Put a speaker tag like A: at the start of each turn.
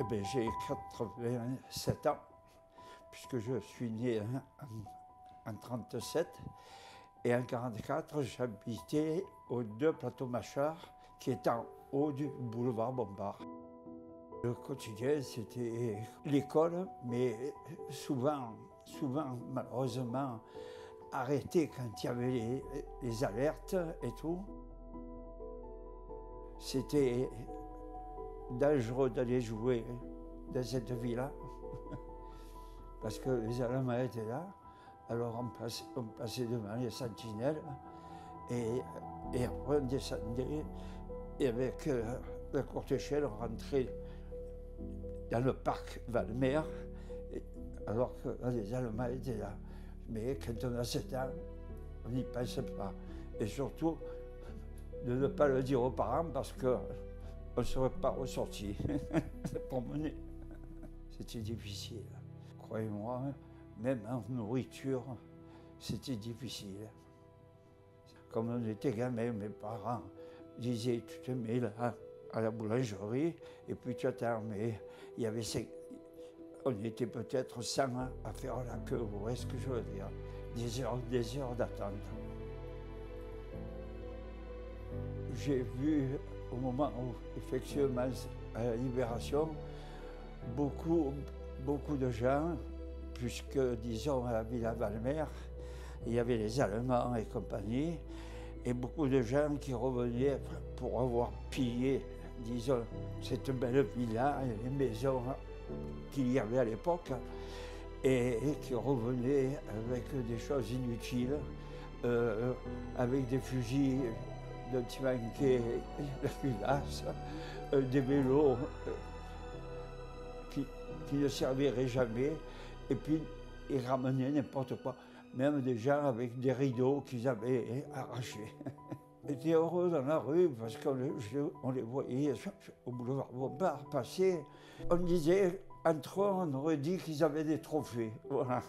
A: Eh bien, j'ai 87 ans, puisque je suis né en 37. Et en 44, j'habitais aux 2 plateaux Machard, qui est en haut du boulevard Bompard. Le quotidien, c'était l'école, mais souvent, malheureusement, arrêté quand il y avait les alertes et tout. C'était dangereux d'aller jouer dans cette villa, parce que les Allemands étaient là. Alors on passait devant les sentinelles et après on descendait et avec la courte échelle on rentrait dans le parc Valmer alors que les Allemands étaient là. Mais quand on a 7 ans, on n'y pense pas. Et surtout de ne pas le dire aux parents parce qu'on ne serait pas ressorti pour mener. C'était difficile. Croyez-moi, même en nourriture, c'était difficile. Comme on était gamin, mes parents disaient tu te mets là à la boulangerie et puis tu attends. Mais il y avait on était peut-être 100 à faire la queue, vous voyez ce que je veux dire? Des heures d'attente. J'ai vu au moment où, effectivement, à la Libération, beaucoup de gens, puisque, disons, à la Villa Valmer, il y avait les Allemands et compagnie, et beaucoup de gens qui revenaient pour avoir pillé, disons, cette belle villa et les maisons qu'il y avait à l'époque, et qui revenaient avec des choses inutiles, avec des fusils dont il manquait la culasse, des vélos qui ne serviraient jamais, et puis ils ramenaient n'importe quoi, même des gens avec des rideaux qu'ils avaient arrachés. Ils étaient heureux dans la rue parce qu'on les voyait au boulevard Bompard passer. On disait, entre eux, on aurait dit qu'ils avaient des trophées. Voilà.